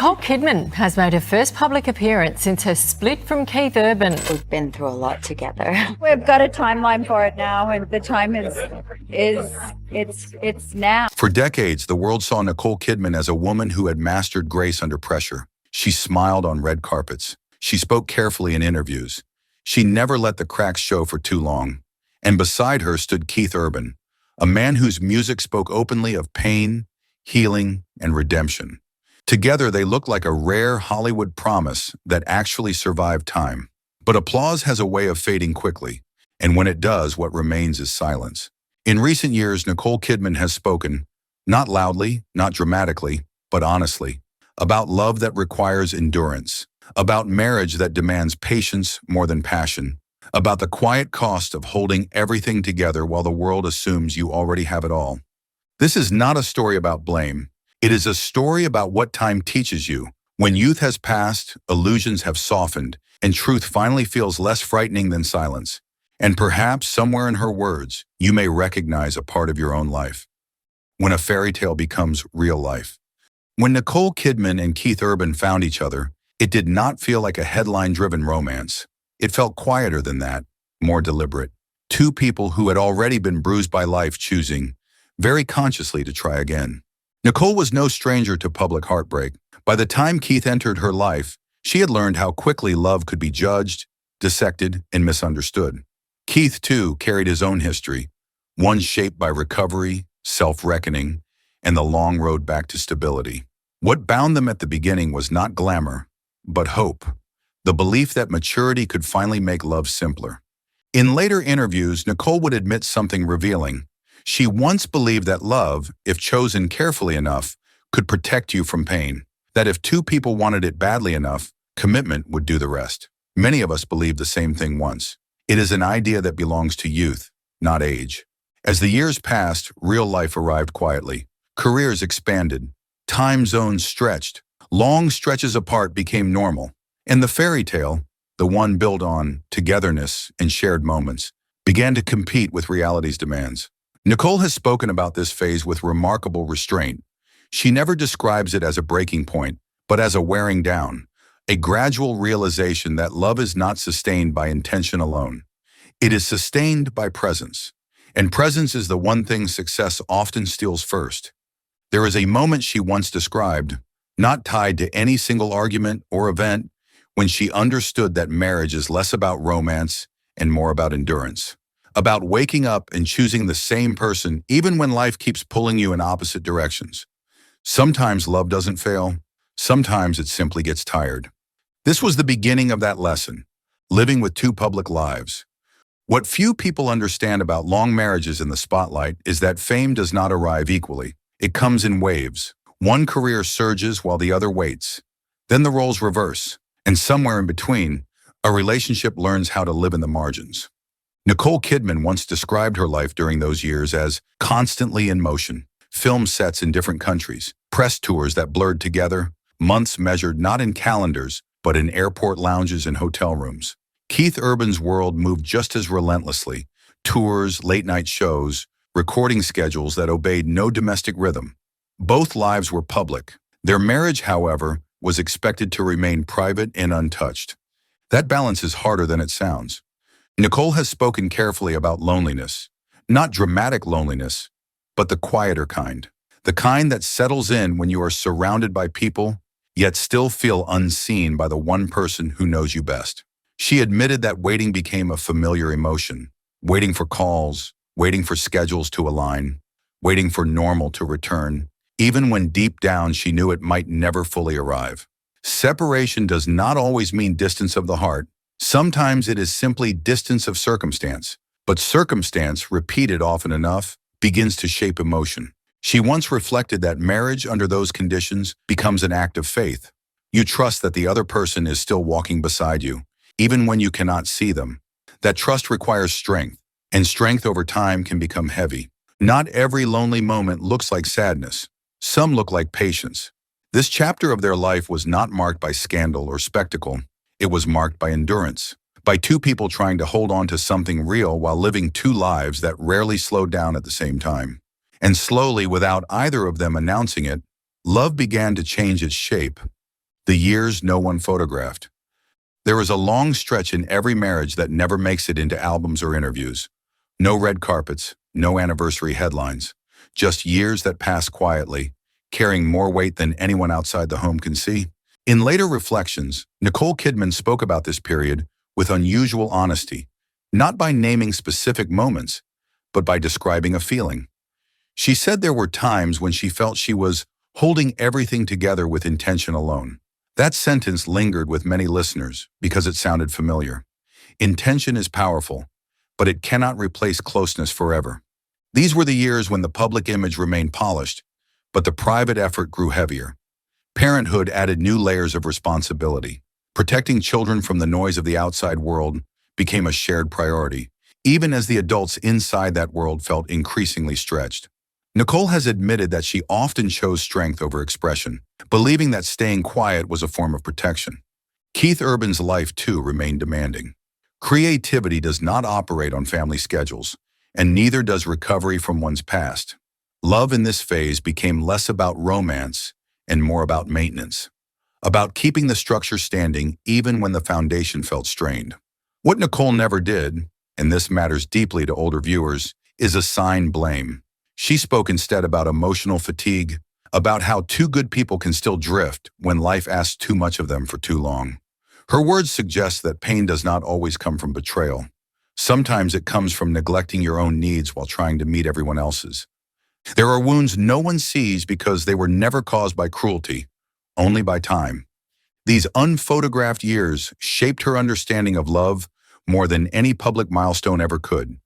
Nicole Kidman has made her first public appearance since her split from Keith Urban. We've been through a lot together. We've got a timeline for it now, and the time it's now. For decades, the world saw Nicole Kidman as a woman who had mastered grace under pressure. She smiled on red carpets. She spoke carefully in interviews. She never let the cracks show for too long. And beside her stood Keith Urban, a man whose music spoke openly of pain, healing, and redemption. Together, they looked like a rare Hollywood promise that actually survived time. But applause has a way of fading quickly, and when it does, what remains is silence. In recent years, Nicole Kidman has spoken, not loudly, not dramatically, but honestly, about love that requires endurance, about marriage that demands patience more than passion, about the quiet cost of holding everything together while the world assumes you already have it all. This is not a story about blame. It is a story about what time teaches you. When youth has passed, illusions have softened, and truth finally feels less frightening than silence. And perhaps somewhere in her words, you may recognize a part of your own life. When a fairy tale becomes real life. When Nicole Kidman and Keith Urban found each other, it did not feel like a headline-driven romance. It felt quieter than that, more deliberate. Two people who had already been bruised by life choosing, very consciously, to try again. Nicole was no stranger to public heartbreak. By the time Keith entered her life, she had learned how quickly love could be judged, dissected, and misunderstood. Keith, too, carried his own history, one shaped by recovery, self-reckoning, and the long road back to stability. What bound them at the beginning was not glamour, but hope, the belief that maturity could finally make love simpler. In later interviews, Nicole would admit something revealing. She once believed that love, if chosen carefully enough, could protect you from pain. That if two people wanted it badly enough, commitment would do the rest. Many of us believed the same thing once. It is an idea that belongs to youth, not age. As the years passed, real life arrived quietly. Careers expanded. Time zones stretched. Long stretches apart became normal. And the fairy tale, the one built on togetherness and shared moments, began to compete with reality's demands. Nicole has spoken about this phase with remarkable restraint. She never describes it as a breaking point, but as a wearing down, a gradual realization that love is not sustained by intention alone. It is sustained by presence. And presence is the one thing success often steals first. There is a moment she once described, not tied to any single argument or event, when she understood that marriage is less about romance and more about endurance. About waking up and choosing the same person even when life keeps pulling you in opposite directions. Sometimes love doesn't fail. Sometimes it simply gets tired. This was the beginning of that lesson, living with two public lives. What few people understand about long marriages in the spotlight is that fame does not arrive equally. It comes in waves. One career surges while the other waits. Then the roles reverse, and somewhere in between, a relationship learns how to live in the margins. Nicole Kidman once described her life during those years as constantly in motion. Film sets in different countries, press tours that blurred together, months measured not in calendars, but in airport lounges and hotel rooms. Keith Urban's world moved just as relentlessly. Tours, late-night shows, recording schedules that obeyed no domestic rhythm. Both lives were public. Their marriage, however, was expected to remain private and untouched. That balance is harder than it sounds. Nicole has spoken carefully about loneliness, not dramatic loneliness, but the quieter kind. The kind that settles in when you are surrounded by people, yet still feel unseen by the one person who knows you best. She admitted that waiting became a familiar emotion, waiting for calls, waiting for schedules to align, waiting for normal to return, even when deep down she knew it might never fully arrive. Separation does not always mean distance of the heart. Sometimes it is simply distance of circumstance, but circumstance, repeated often enough, begins to shape emotion. She once reflected that marriage under those conditions becomes an act of faith. You trust that the other person is still walking beside you, even when you cannot see them. That trust requires strength, and strength over time can become heavy. Not every lonely moment looks like sadness. Some look like patience. This chapter of their life was not marked by scandal or spectacle. It was marked by endurance, by two people trying to hold on to something real while living two lives that rarely slowed down at the same time. And slowly, without either of them announcing it, love began to change its shape. The years no one photographed. There is a long stretch in every marriage that never makes it into albums or interviews. No red carpets, no anniversary headlines. Just years that pass quietly, carrying more weight than anyone outside the home can see. In later reflections, Nicole Kidman spoke about this period with unusual honesty, not by naming specific moments, but by describing a feeling. She said there were times when she felt she was holding everything together with intention alone. That sentence lingered with many listeners because it sounded familiar. Intention is powerful, but it cannot replace closeness forever. These were the years when the public image remained polished, but the private effort grew heavier. Parenthood added new layers of responsibility. Protecting children from the noise of the outside world became a shared priority, even as the adults inside that world felt increasingly stretched. Nicole has admitted that she often chose strength over expression, believing that staying quiet was a form of protection. Keith Urban's life, too, remained demanding. Creativity does not operate on family schedules, and neither does recovery from one's past. Love in this phase became less about romance and more about maintenance, about keeping the structure standing even when the foundation felt strained. What Nicole never did, and this matters deeply to older viewers, is assign blame. She spoke instead about emotional fatigue, about how two good people can still drift when life asks too much of them for too long. Her words suggest that pain does not always come from betrayal. Sometimes it comes from neglecting your own needs while trying to meet everyone else's. There are wounds no one sees because they were never caused by cruelty, only by time. These unphotographed years shaped her understanding of love more than any public milestone ever could.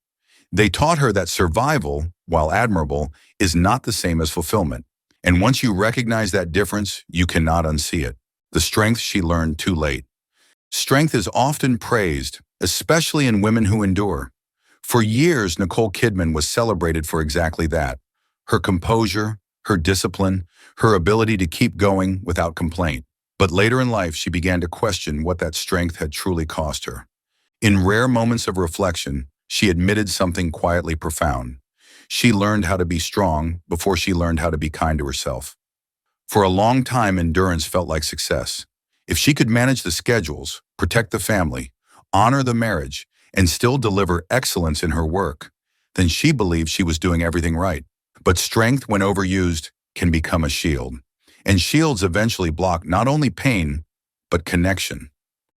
They taught her that survival, while admirable, is not the same as fulfillment. And once you recognize that difference, you cannot unsee it. The strength she learned too late. Strength is often praised, especially in women who endure. For years, Nicole Kidman was celebrated for exactly that. Her composure, her discipline, her ability to keep going without complaint. But later in life, she began to question what that strength had truly cost her. In rare moments of reflection, she admitted something quietly profound. She learned how to be strong before she learned how to be kind to herself. For a long time, endurance felt like success. If she could manage the schedules, protect the family, honor the marriage, and still deliver excellence in her work, then she believed she was doing everything right. But strength, when overused, can become a shield. And shields eventually block not only pain, but connection.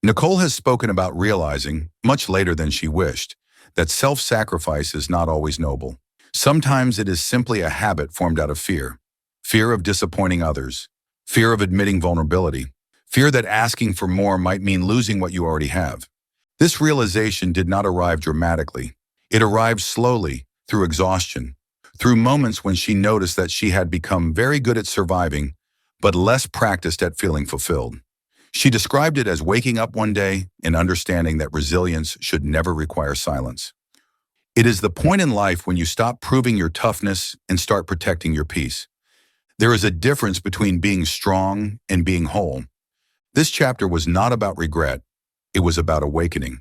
Nicole has spoken about realizing, much later than she wished, that self-sacrifice is not always noble. Sometimes it is simply a habit formed out of fear. Fear of disappointing others. Fear of admitting vulnerability. Fear that asking for more might mean losing what you already have. This realization did not arrive dramatically. It arrived slowly, through exhaustion, through moments when she noticed that she had become very good at surviving, but less practiced at feeling fulfilled. She described it as waking up one day and understanding that resilience should never require silence. It is the point in life when you stop proving your toughness and start protecting your peace. There is a difference between being strong and being whole. This chapter was not about regret. It was about awakening,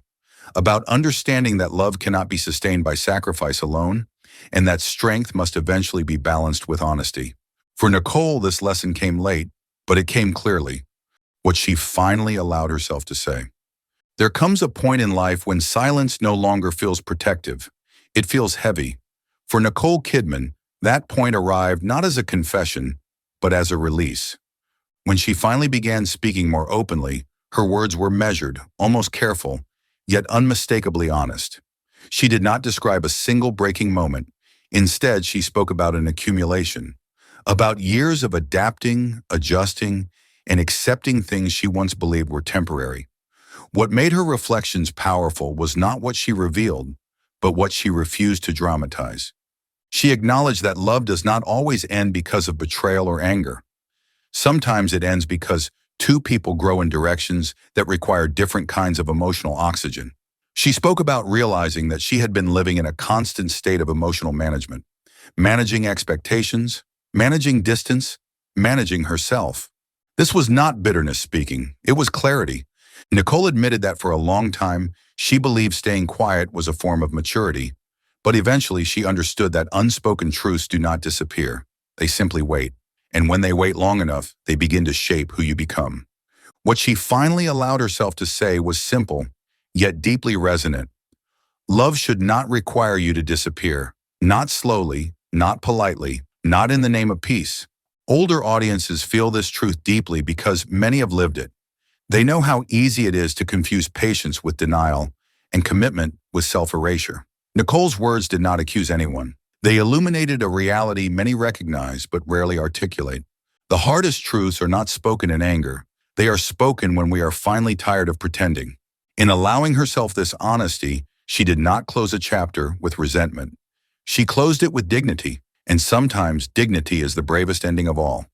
about understanding that love cannot be sustained by sacrifice alone, and that strength must eventually be balanced with honesty. For Nicole, this lesson came late, but it came clearly. What she finally allowed herself to say. There comes a point in life when silence no longer feels protective. It feels heavy. For Nicole Kidman, that point arrived not as a confession, but as a release. When she finally began speaking more openly, her words were measured, almost careful, yet unmistakably honest. She did not describe a single breaking moment. Instead, she spoke about an accumulation, about years of adapting, adjusting, and accepting things she once believed were temporary. What made her reflections powerful was not what she revealed, but what she refused to dramatize. She acknowledged that love does not always end because of betrayal or anger. Sometimes it ends because two people grow in directions that require different kinds of emotional oxygen. She spoke about realizing that she had been living in a constant state of emotional management, managing expectations, managing distance, managing herself. This was not bitterness speaking, it was clarity. Nicole admitted that for a long time, she believed staying quiet was a form of maturity, but eventually she understood that unspoken truths do not disappear. They simply wait. And when they wait long enough, they begin to shape who you become. What she finally allowed herself to say was simple, yet deeply resonant. Love should not require you to disappear. Not slowly, not politely, not in the name of peace. Older audiences feel this truth deeply because many have lived it. They know how easy it is to confuse patience with denial and commitment with self-erasure. Nicole's words did not accuse anyone. They illuminated a reality many recognize but rarely articulate. The hardest truths are not spoken in anger. They are spoken when we are finally tired of pretending. In allowing herself this honesty, she did not close a chapter with resentment. She closed it with dignity, and sometimes dignity is the bravest ending of all.